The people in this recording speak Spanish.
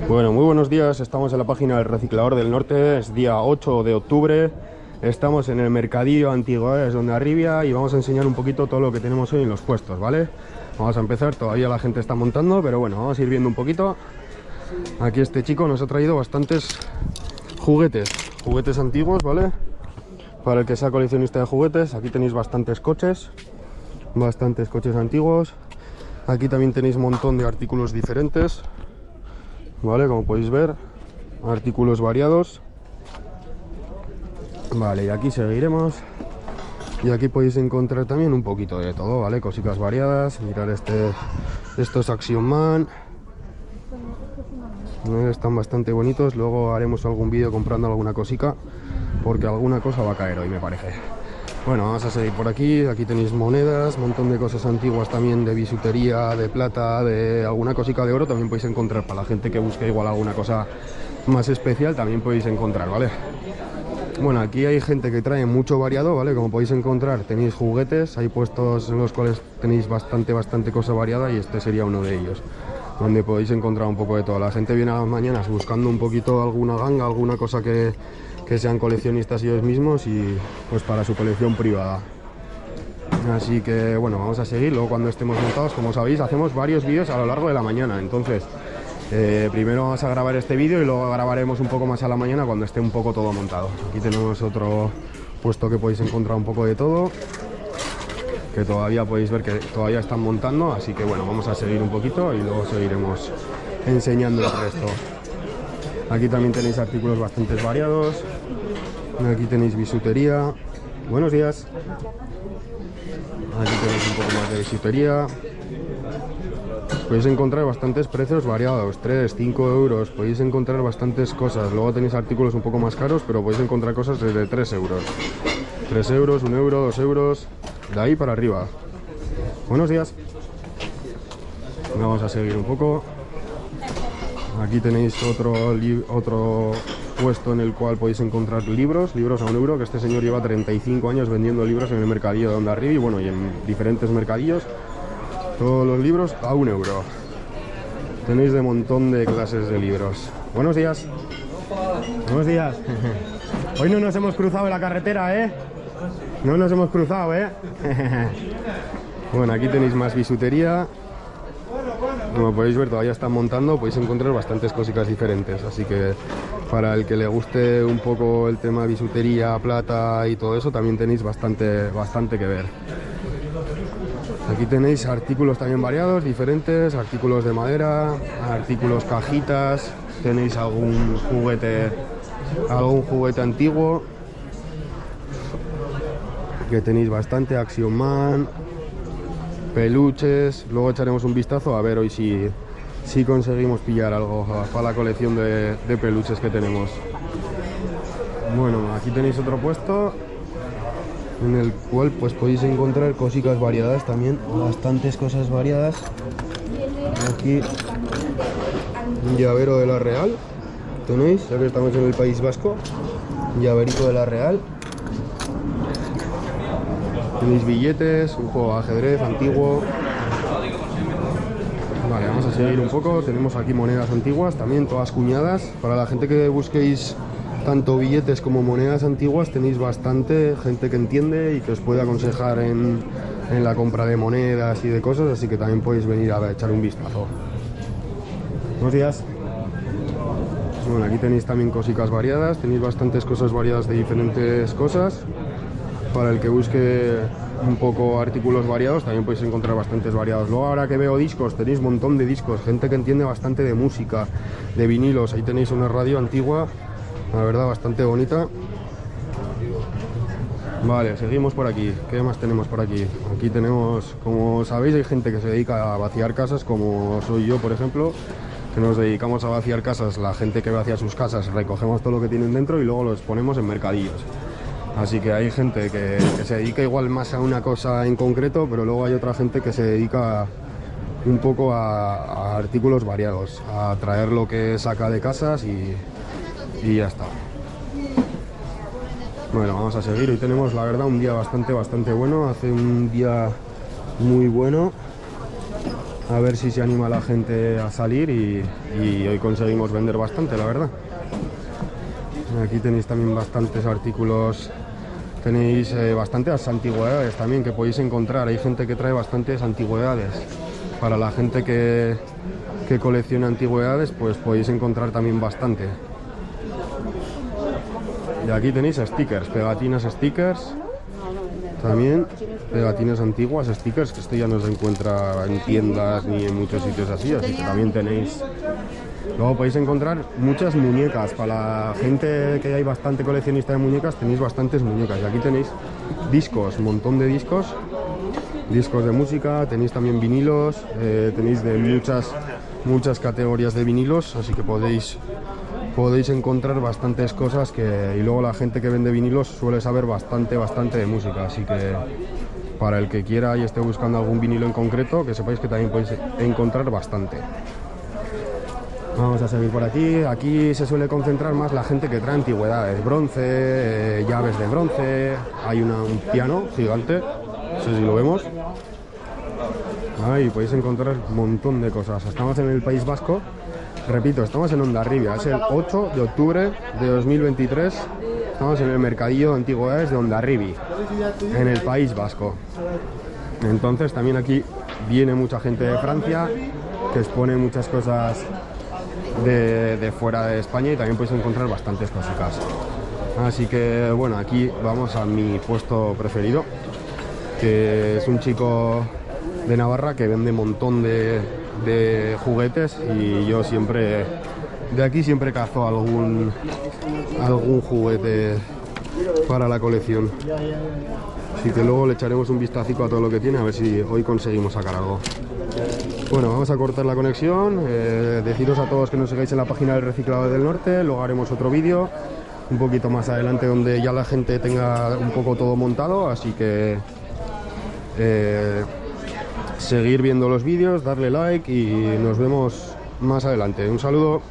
Bueno, muy buenos días, estamos en la página del Reciclador del Norte, es día 8 de octubre, estamos en el Mercadillo Antigüedades donde Arribia y vamos a enseñar un poquito todo lo que tenemos hoy en los puestos, ¿vale? Vamos a empezar, todavía la gente está montando, pero bueno, vamos a ir viendo un poquito. Aquí este chico nos ha traído bastantes juguetes antiguos, ¿vale? Para el que sea coleccionista de juguetes, aquí tenéis bastantes coches antiguos. Aquí también tenéis un montón de artículos diferentes, ¿vale? Como podéis ver, artículos variados. Vale, y aquí seguiremos. Y aquí podéis encontrar también un poquito de todo, ¿vale? Cositas variadas. Mirad esto es Action Man. Están bastante bonitos. Luego haremos algún vídeo comprando alguna cosica, porque alguna cosa va a caer hoy, me parece. Bueno, vamos a seguir por aquí. Aquí tenéis monedas, un montón de cosas antiguas también, de bisutería, de plata, de alguna cosica de oro. También podéis encontrar, para la gente que busque igual alguna cosa más especial, también podéis encontrar, ¿vale? Bueno, aquí hay gente que trae mucho variado, ¿vale? Como podéis encontrar, tenéis juguetes, hay puestos en los cuales tenéis bastante cosa variada, y este sería uno de ellos, donde podéis encontrar un poco de todo. La gente viene a las mañanas buscando un poquito alguna ganga, alguna cosa que sean coleccionistas ellos mismos y pues para su colección privada. Así que bueno, vamos a seguir. Luego cuando estemos montados, como sabéis, hacemos varios vídeos a lo largo de la mañana. Entonces primero vamos a grabar este vídeo y luego grabaremos un poco más a la mañana cuando esté un poco todo montado. Aquí tenemos otro puesto que podéis encontrar un poco de todo, que todavía podéis ver que todavía están montando. Así que bueno, vamos a seguir un poquito y luego seguiremos enseñando el resto. Aquí también tenéis artículos bastante variados. Aquí tenéis bisutería. Buenos días. Aquí tenéis un poco más de bisutería. Podéis encontrar bastantes precios variados, 3, 5 euros. Podéis encontrar bastantes cosas. Luego tenéis artículos un poco más caros, pero podéis encontrar cosas desde 3 euros. 3 euros, 1 euro, 2 euros. De ahí para arriba. Buenos días. Vamos a seguir un poco. Aquí tenéis otro puesto en el cual podéis encontrar libros a 1 euro, que este señor lleva 35 años vendiendo libros en el mercadillo de Hondarribia y bueno, y en diferentes mercadillos. Todos los libros a 1 euro. Tenéis de montón de clases de libros. Buenos días. Buenos días. Hoy no nos hemos cruzado en la carretera, ¿eh? No nos hemos cruzado, ¿eh? Bueno, aquí tenéis más bisutería. Como podéis ver, todavía están montando, podéis encontrar bastantes cositas diferentes, así que para el que le guste un poco el tema bisutería, plata y todo eso, también tenéis bastante que ver. Aquí tenéis artículos también variados, diferentes, artículos de madera, artículos cajitas, tenéis algún juguete antiguo, que tenéis bastante, Action Man, peluches. Luego echaremos un vistazo a ver hoy si conseguimos pillar algo para la colección de peluches que tenemos. Bueno, aquí tenéis otro puesto en el cual pues podéis encontrar cositas variadas también, bastantes cosas variadas. Aquí un llavero de la Real, tenéis, ya que estamos en el País Vasco, llaverito de la Real. Tenéis billetes, un juego de ajedrez antiguo. Vale, vamos a seguir un poco. Tenemos aquí monedas antiguas, también todas cuñadas. Para la gente que busquéis tanto billetes como monedas antiguas, tenéis bastante gente que entiende y que os puede aconsejar en la compra de monedas y de cosas, así que también podéis venir a echar un vistazo. Buenos días. Bueno, aquí tenéis también cositas variadas, tenéis bastantes cosas variadas de diferentes cosas. Para el que busque un poco artículos variados, también podéis encontrar bastantes variados. Luego, ahora que veo discos, tenéis un montón de discos, gente que entiende bastante de música, de vinilos. Ahí tenéis una radio antigua, la verdad, bastante bonita. Vale, seguimos por aquí. ¿Qué más tenemos por aquí? Aquí tenemos, como sabéis, hay gente que se dedica a vaciar casas, como soy yo, por ejemplo, que nos dedicamos a vaciar casas. La gente que vacía sus casas, recogemos todo lo que tienen dentro y luego lo exponemos en mercadillos. Así que hay gente que se dedica igual más a una cosa en concreto, pero luego hay otra gente que se dedica un poco a artículos variados, a traer lo que saca de casas y ya está. Bueno, vamos a seguir. Hoy tenemos, la verdad, un día bastante bueno. Hace un día muy bueno. A ver si se anima la gente a salir y hoy conseguimos vender bastante, la verdad. Aquí tenéis también bastantes artículos, tenéis bastantes antigüedades también que podéis encontrar. Hay gente que trae bastantes antigüedades. Para la gente que colecciona antigüedades, pues podéis encontrar también bastante. Y aquí tenéis stickers, pegatinas stickers. También pegatinas antiguas, stickers, que esto ya no se encuentra en tiendas ni en muchos sitios así que también tenéis. Luego podéis encontrar muchas muñecas. Para la gente que hay bastante coleccionista de muñecas, tenéis bastantes muñecas. Y aquí tenéis discos, un montón de discos de música, tenéis también vinilos, tenéis de muchas categorías de vinilos, así que podéis encontrar bastantes cosas y luego la gente que vende vinilos suele saber bastante de música, así que para el que quiera y esté buscando algún vinilo en concreto, que sepáis que también podéis encontrar bastante. Vamos a seguir por aquí. Aquí se suele concentrar más la gente que trae antigüedades, bronce, llaves de bronce, hay un piano gigante, no sé si lo vemos. Ahí podéis encontrar un montón de cosas. Estamos en el País Vasco. Repito, estamos en Hondarribia, es el 8 de octubre de 2023, estamos en el mercadillo de antigüedades de Hondarribia, en el País Vasco. Entonces también aquí viene mucha gente de Francia, que expone muchas cosas de fuera de España, y también podéis encontrar bastantes cositas. Así que bueno, aquí vamos a mi puesto preferido, que es un chico de Navarra que vende un montón de juguetes, y yo siempre de aquí siempre cazo algún juguete para la colección, así que luego le echaremos un vistacito a todo lo que tiene, a ver si hoy conseguimos sacar algo. Bueno, vamos a cortar la conexión. Deciros a todos que nos sigáis en la página del Reciclado del Norte. Luego haremos otro vídeo un poquito más adelante donde ya la gente tenga un poco todo montado, así que seguir viendo los vídeos, darle like y nos vemos más adelante. Un saludo.